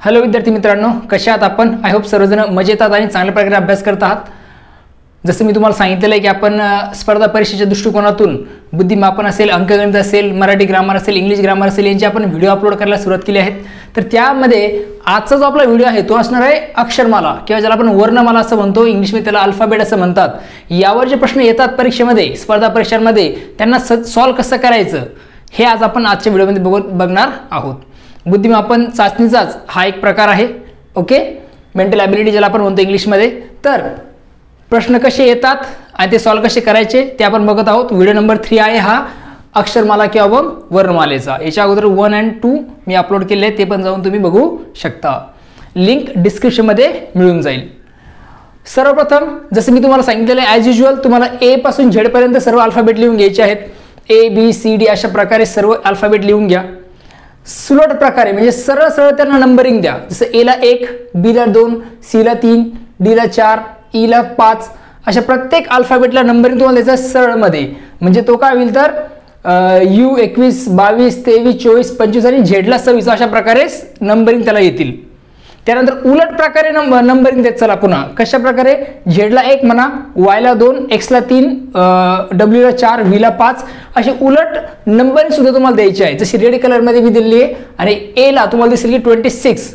Hello विद्यार्थी मित्रांनो, कशा आहात आपण? आय होप सर्वजण मजेत आहात आणि चांगल्या प्रकारे अभ्यास करत आहात. जसं मी तुम्हाला सांगितलेलं आहे की आपण स्पर्धा परीक्षेच्या दृष्टिकोनातून बुद्धिमापन असेल, अंकगणित असेल, मराठी ग्रामर असेल, इंग्लिश ग्रामर असेल यांचे आपण व्हिडिओ अपलोड करायला सुरुवात केली आहेत. तर त्यामध्ये आजचा जो आपला व्हिडिओ आहे तो असणार आहे अक्षरमाला किंवा ज्याला आपण वर्णमाला असं म्हणतो, इंग्लिशमध्ये त्याला अल्फाबेट असं म्हणतात. यावर जे प्रश्न येतात परीक्षेमध्ये, स्पर्धा परीक्षांमध्ये, त्यांना सॉल्व कसं करायचं हे आज आपण आजच्या व्हिडिओमध्ये बघणार आहोत. बुद्धिमापन चाचणीचाच हा एक प्रकार आहे. ओके, मेंटल ॲबिलिटी ज्याला आपण म्हणतो इंग्लिशमध्ये. तर प्रश्न कसे येतात आणि ते सॉल्व कसे करायचे ते आपण बघत आहोत. व्हिडिओ नंबर 3 आहे हा अक्षरमाला किंवा वर्णमालेचा. याच्या अगोदर 1 आणि 2 मी अपलोड केले आहेत, ते पण जाऊन तुम्ही बघू शकता. लिंक डिस्क्रिप्शनमध्ये मिळून जाईल. सर्वप्रथम जसं मी तुम्हाला सांगितलेलं आहे, ॲज युज्युअल तुम्हाला ए पासून झेड पर्यंत सर्व अल्फाबेट लिहून घ्यायचे आहेत. ABCD अशा प्रकारे सर्व अल्फाबेट लिहून घ्या. सुलट प्रकारे म्हणजे सरळ सरळ त्यांना नंबरिंग द्या. जसं A ला 1, B ला 2, C ला 3, D ला 4, E ला 5 अशा प्रत्येक अल्फाबेटला नंबरिंग तुम्हाला द्यायचं सरळमध्ये. म्हणजे तो काय होईल तर U 21, 22, 23, 24, 25 आणि झेडला 26 अशा प्रकारे नंबरिंग त्याला येतील. त्यानंतर उलट प्रकारे नंबरिंग देत चला पुन्हा. कशा प्रकारे? झेडला 1 म्हणा, Y ला 2, X ला 3, W ला 4, V ला 5 अशी उलट नंबरिंग सुद्धा तुम्हाला द्यायची आहे. जशी रेड कलरमध्ये मी दिलेली आहे. आणि A ला तुम्हाला दिसेल की 26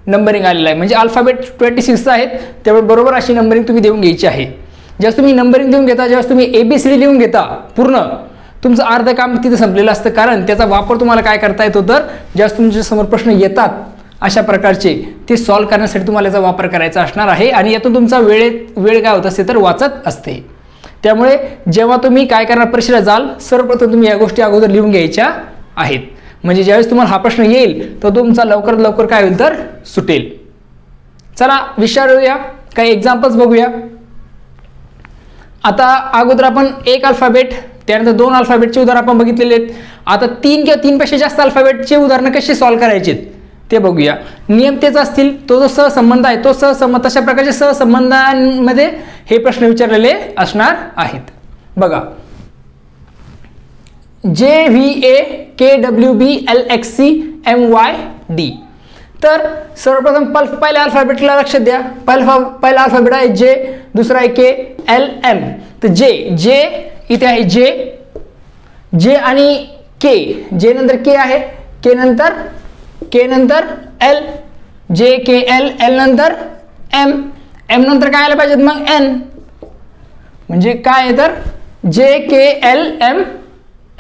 नंबरिंग आलेलं आहे. म्हणजे अल्फाबेट 26 आहेत, त्यामुळे बरोबर अशी नंबरिंग तुम्ही देऊन घ्यायची आहे. ज्यावेळेस तुम्ही नंबरिंग देऊन घेता, ज्यावेळेस तुम्ही ABCD लिहून घेता पूर्ण, तुमचं अर्ध काम तिथे संपलेलं असतं. कारण त्याचा वापर तुम्हाला काय करता येतो तर ज्यावेळेस तुमच्या समोर प्रश्न येतात अशा प्रकारचे ते सॉल्व करण्यासाठी तुम्हाला याचा वापर करायचा असणार आहे. आणि यातून तुमचा वेळ काय होत असते तर वाचत असते. त्यामुळे जेव्हा तुम्ही काय करणार परीक्षेला जाल, सर्वप्रथम तुम्ही या गोष्टी अगोदर लिहून घ्यायच्या आहेत. म्हणजे ज्यावेळेस तुम्हाला हा प्रश्न येईल तर तुमचा लवकरात लवकर काय होईल तर सुटेल. चला विचारूया, काही एक्झाम्पल्स बघूया. आता अगोदर आपण एक अल्फाबेट, त्यानंतर 2 अल्फाबेटचे उदाहरण आपण बघितलेले आहेत. आता 3 किंवा 3 पेक्षा जास्त अल्फाबेटचे उदाहरणं कसे सॉल्व करायचे ते बघूया. नियम तेच असतील. तो जो सहसंबंध आहे तो सहसंबंध, तशा प्रकारच्या सहसंबंधांमध्ये हे प्रश्न विचारलेले असणार आहेत. बघा, JVAKWBLXCMYD. तर सर्वप्रथम पहिल्या अल्फाबेटला लक्षात द्या. पहिला अल्फाबेट आहे J, दुसरा आहे K, L, M. तर J इथे आहे J आणि K. J नंतर K आहे, K नंतर L, JKL, L नंतर M, M नंतर काय आलं पाहिजेत मग N. म्हणजे काय आहे तर JKLM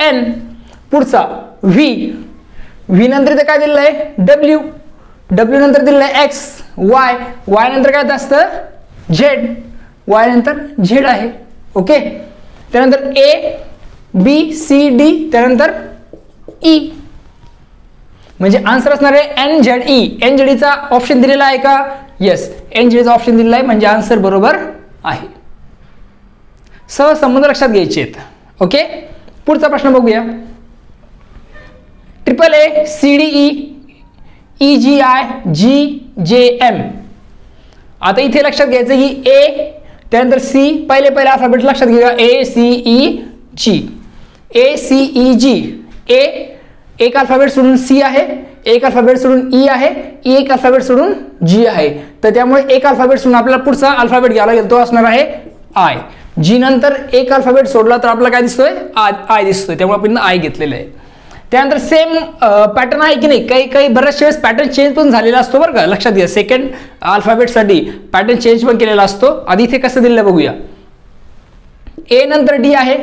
N. पुढचा V नंतर इथे काय दिलेलं आहे W नंतर दिलेलं आहे X, Y नंतर काय असतं Z, Y नंतर Z आहे. ओके, त्यानंतर ABCD, त्यानंतर E. म्हणजे आन्सर असणार आहे NZE. NZEचा ऑप्शन दिलेला आहे का? येस, NZEचा ऑप्शन दिलेला आहे, म्हणजे आन्सर बरोबर आहे. सहसंबंध लक्षात घ्यायचे आहेत. ओके, पुढचा प्रश्न बघूया. AACDE EGIGJM. आता इथे लक्षात घ्यायचं की A त्यानंतर C, पहिले अल्फाबेट लक्षात घ्या. ACEG. A एक अल्फाबेट सोडून C आहे, एक अल्फाबेट सोडून E आहे, एक अल्फाबेट सोडून G आहे. तर त्यामुळे एक अल्फाबेट सोडून आपल्याला पुढचा अल्फाबेट घ्यायला लागेल, तो असणार आहे I. G नंतर एक अल्फाबेट सोडला तर आपल्याला काय दिसतोय? I दिसतोय, त्यामुळे आपण I घेतलेलं आहे. त्यानंतर सेम पॅटर्न आहे की नाही? काही बऱ्याचशा वेळेस पॅटर्न चेंज पण झालेला असतो बरं का, लक्षात घ्या. सेकंड अल्फाबेटसाठी पॅटर्न चेंज पण केलेला असतो. आधी इथे कसं दिलेलं बघूया. A नंतर D आहे.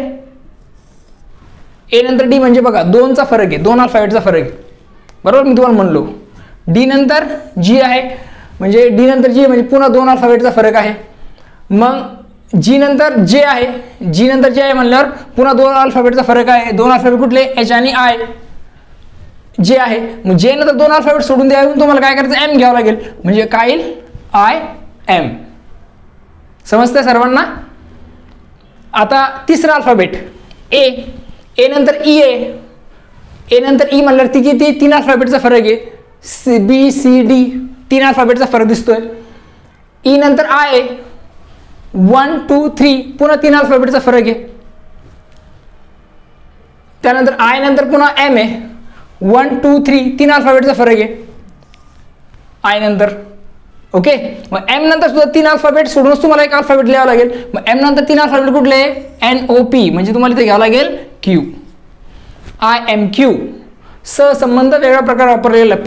A नंतर D म्हणजे बघा 2चा फरक आहे, 2 अल्फाबेटचा फरक आहे, बरोबर मी तुम्हाला म्हणलो. D नंतर G आहे, म्हणजे D नंतर G म्हणजे पुन्हा 2 अल्फाबेटचा फरक आहे. मग G नंतर J आहे, G नंतर J आहे म्हणल्यावर पुन्हा 2 अल्फाबेटचा फरक आहे. 2 अल्फाबेट कुठले? H आणि I. J आहे, मग J नंतर 2 अल्फाबेट सोडून द्यावून तुम्हाला काय करायचं? M घ्यावं लागेल, म्हणजे काय येईल? IM. समजतंय सर्वांना? आता तिसरा अल्फाबेट A नंतर E आहे. A नंतर E म्हणल्यावर ती 3 अल्फाबेटचा फरक आहे. BCD 3 अल्फाबेटचा फरक दिसतोय. E नंतर I आहे, 1 2 3 पुन्हा 3 अल्फाबेटचा फरक आहे. त्यानंतर I नंतर पुन्हा M आहे, 1 2 3 तीन अल्फाबेटचा फरक आहे. आय नंतर. ओके, मग एम नंतर सुद्धा 3 अल्फाबेट सोडूनच तुम्हाला एक अल्फाबेट लिहावं लागेल. मग एम नंतर 3 अल्फाबेट कुठले? NOP, म्हणजे तुम्हाला इथे घ्यावं लागेल Q. IMQ. संबंध वेगळ्या प्रकारे वापरलेला आहे.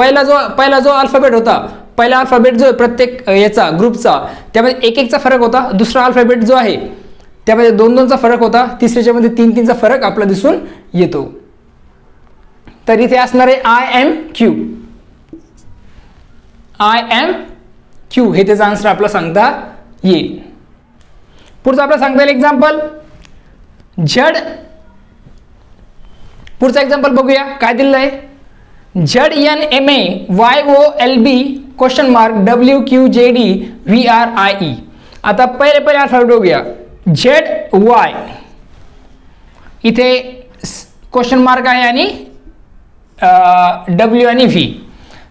पहिला जो अल्फाबेट होता, पहिला अल्फाबेट जो प्रत्येक याचा ग्रुपचा, त्यामध्ये 1-1चा फरक होता. दुसरा अल्फाबेट जो आहे त्यामध्ये 2-2चा फरक होता. तिसऱ्याच्यामध्ये 3-3चा फरक आपला दिसून येतो. तर इथे असणार आहे IMQ. IMQ हे त्याचा आन्सर आपला सांगता येईल. पुढचा आपला सांगता येईल एक्झाम्पल झड. पुढचा एक्झाम्पल बघूया काय दिलेलं आहे. ZNMAYOLB $WQJD VRIE. आता पहिले अल्फाबेट बघूया. ZY इथे क्वेश्चन मार्क आहे आणि W आणि V.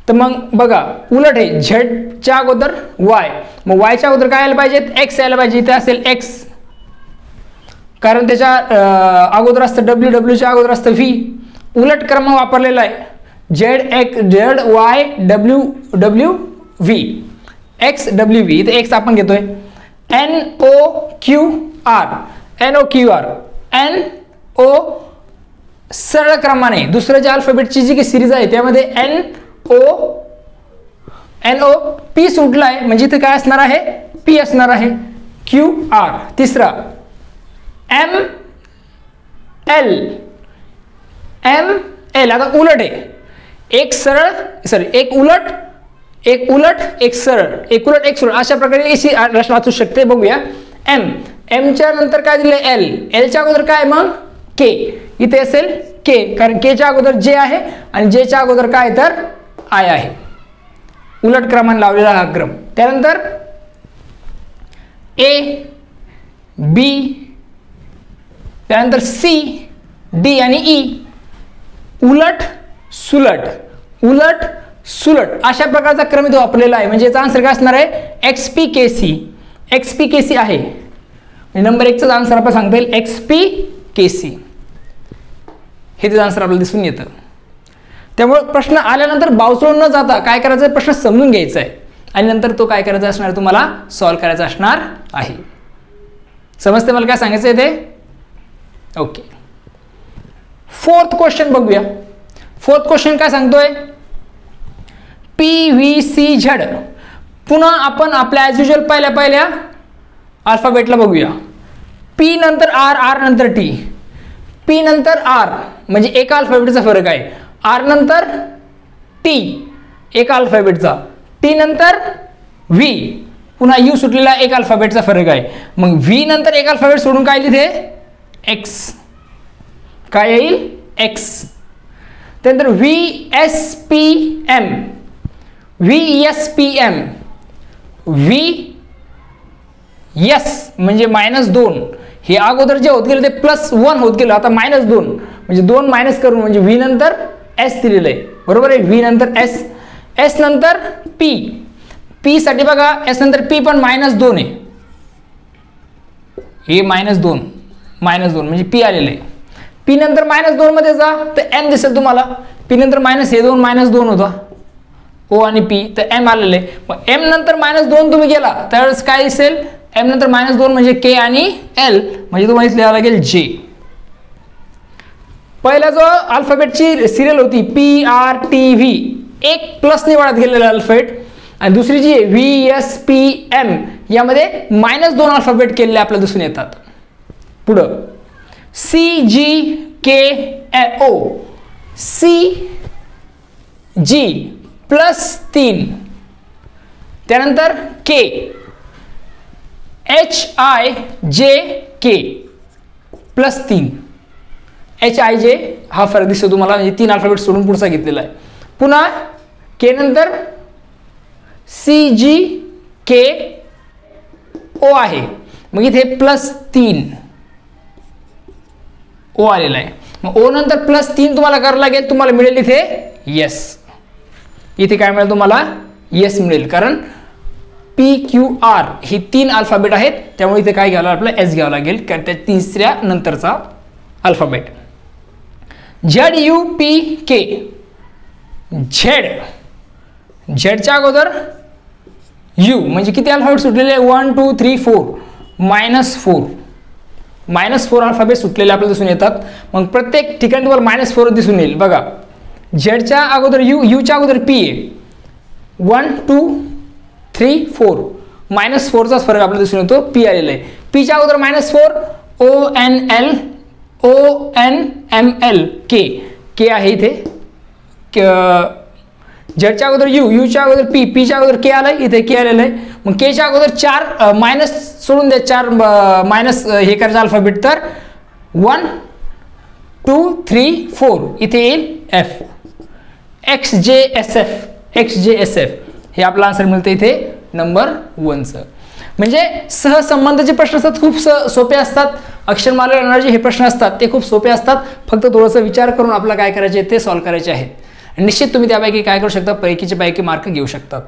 तर मग बघा उलट आहे, झेडच्या अगोदर Y, मग वायच्या अगोदर काय यायला पाहिजेत? X यायला पाहिजे. इथे असेल X, कारण त्याच्या अगोदर असतं W, W च्या अगोदर असतं V. उलट क्रम वापरलेला आहे. ZY W V, X W V. इथे X आपण घेतोय. NOQR NO सरळ क्रमाने दुसऱ्या ज्या अल्फाबेटची जी काही सिरीज आहे त्यामध्ये NO P सुटला आहे, म्हणजे इथे काय असणार आहे? P असणार आहे. QR. तिसरा ML. आता उलट आहे. एक सरळ, सॉरी एक उलट एक सरळ, एक उलट एक सरळ, अशा प्रकारे अशी रचना असू शकते. बघूया. M च्या नंतर काय दिले? L च्या अगोदर काय मग? K. इथे असेल K, कारण K च्या अगोदर J आहे आणि J च्या अगोदर काय तर I आहे. उलट क्रमाने लावलेला हा क्रम. त्यानंतर A B, त्यानंतर C D आणि E. उलट सुलट अशा प्रकारचा क्रम इथे वापरलेला आहे. म्हणजे याचा आन्सर काय असणार आहे? XPKC आहे. नंबर 1चा आन्सर आपण सांगता येईल XPKC. हे त्याचं आन्सर आपल्याला दिसून येतं. त्यामुळे प्रश्न आल्यानंतर बावचळून न जाता काय करायचं? प्रश्न समजून घ्यायचा आहे आणि नंतर तो काय करायचा असणार तुम्हाला सॉल्व्ह करायचा असणार आहे. समजते मला काय सांगायचं आहे ते? ओके. 4th क्वेश्चन बघूया. 4th क्वेश्चन काय सांगतोय? PVCZ. पुन्हा आपण आपल्या ॲज युजल पहिल्या अल्फाबेटला बघूया. P नंतर R नंतर T. P नंतर R म्हणजे एका अल्फाबेटचा फरक आहे. R नंतर T एका अल्फाबेटचा. T नंतर V, पुन्हा U सुटलेला एक अल्फाबेटचा फरक आहे. मग V नंतर एक अल्फाबेट सोडून काय लिहिते? X. काय येईल? X. त्यानंतर VSPM VS म्हणजे -2. हे अगोदर जे होत गेलं ते +1 होत गेलं, आता -2 म्हणजे 2 मायनस करून म्हणजे V नंतर S दिलेलं आहे. बरोबर आहे. V नंतर S नंतर P साठी बघा. S नंतर P पण -2 आहे. हे -2 म्हणजे P आलेलं आहे. P नंतर -2 मध्ये जा तर M दिसेल तुम्हाला. P नंतर -2 होता O आणि P, तर M आलेले. मग M नंतर -2 तुम्ही गेला त्यावेळेस काय दिसेल? M नंतर -2 म्हणजे K आणि L, म्हणजे तुम्हाला इथे लिहावं लागेल J. पहिला जो अल्फाबेटची सिरियल होती PRTV, एक प्लसने वाढत गेलेला अल्फाबेट, आणि दुसरी जी VSPM यामध्ये -2 अल्फाबेट केलेले आपल्याला दिसून येतात. पुढं CGKO CG +3. त्यानंतर K HIJK +3. HIJ हा फरक दिसतो तुम्हाला, म्हणजे 3 अल्फाबेट सोडून पुढचा घेतलेला आहे. पुन्हा K नंतर CGKO आहे, मग इथे +3 O आलेला आहे. मग O नंतर +3 तुम्हाला करावं लागेल. तुम्हाला मिळेल इथे S. इथे काय मिळेल तुम्हाला? S मिळेल, कारण PQR ही 3 अल्फाबेट आहेत, त्यामुळे इथे काय घ्यावं आपल्याला? S घ्यावं लागेल, कारण त्या तिसऱ्या नंतरचा अल्फाबेट. ZUPK झेडच्या अगोदर यू म्हणजे किती अल्फाबेट सुटलेले आहे 1 2 3 4 -4 अल्फाबेट सुटलेले आपल्याला दिसून येतात. मग प्रत्येक ठिकाणी तुम्हाला -4 दिसून येईल बघा. झेडच्या अगोदर यूच्या अगोदर पी आहे 1 2 3 4 -4चाच फरक आपल्याला दिसून येतो. पी आलेला आहे. पीच्या अगोदर -4 ONML के आहे इथे. झेडच्या अगोदर यूच्या अगोदर पीच्या अगोदर के आलाय इथे के आलेलं आहे. मग केच्या अगोदर 4 मायनस सोडून द्या 4 मायनस हे करायचं अल्फाबेट तर 1 2 3 4 इथे येईल एफ. XJSF हे आपला आन्सर मिळतं इथे नंबर 1चं. म्हणजे सहसंबंधाचे प्रश्न असतात खूप सोपे असतात. अक्षरमाला येणारे हे प्रश्न असतात ते खूप सोपे असतात. फक्त थोडासा विचार करून आपल्याला काय करायचे ते सॉल्व्ह करायचे आहेत. निश्चित तुम्ही त्यापैकी काय करू शकता पैकीचे पैकी मार्क घेऊ शकतात.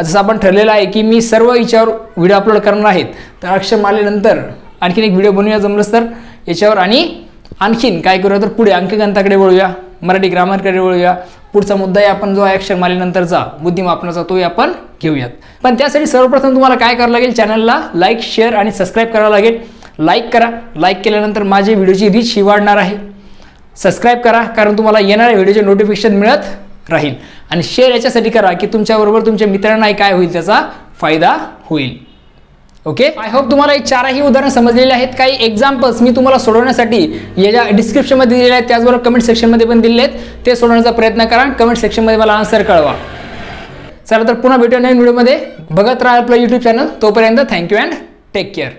जसं आपण ठरलेलं आहे की मी सर्व याच्यावर व्हिडिओ अपलोड करणार आहेत. तर अक्षरमालेनंतर आणखीन एक व्हिडिओ बनवूया जमलंच तर याच्यावर. आणि आणखीन काय करूया तर पुढे अंकगणिताकडे वळूया, मराठी ग्रामरकडे वळूया. पुढचा मुद्दा आहे आपण जो आहे अक्षरमालेनंतरचा बुद्धिमापनाचा तोही आपण घेऊयात. पण त्यासाठी सर्वप्रथम तुम्हाला काय करावं लागेल चॅनलला लाईक शेअर आणि सबस्क्राईब करावं लागेल. लाईक करा. लाईक केल्यानंतर माझी व्हिडिओची रीच ही वाढणार आहे. सबस्क्राईब करा कारण तुम्हाला येणाऱ्या व्हिडिओचे नोटिफिकेशन मिळत राहील. आणि शेअर याच्यासाठी करा की तुमच्याबरोबर तुमच्या मित्रांनाही काय होईल त्याचा फायदा होईल. ओके. आय होप तुम्हाला हे 4ही उदाहरणं समजलेली आहेत. काही एक्झाम्पल्स मी तुम्हाला सोडवण्यासाठी याच्या डिस्क्रिप्शनमध्ये दिलेले आहेत, त्याचबरोबर कमेंट सेक्शनमध्ये पण दिलेले आहेत. ते सोडवण्याचा प्रयत्न करा. कमेंट सेक्शनमध्ये मला आन्सर कळवा. चला तर पुन्हा भेटूया नवीन व्हिडिओमध्ये. बघत राहा आपलं यूट्यूब चॅनल. तोपर्यंत थँक्यू अँड टेक केअर.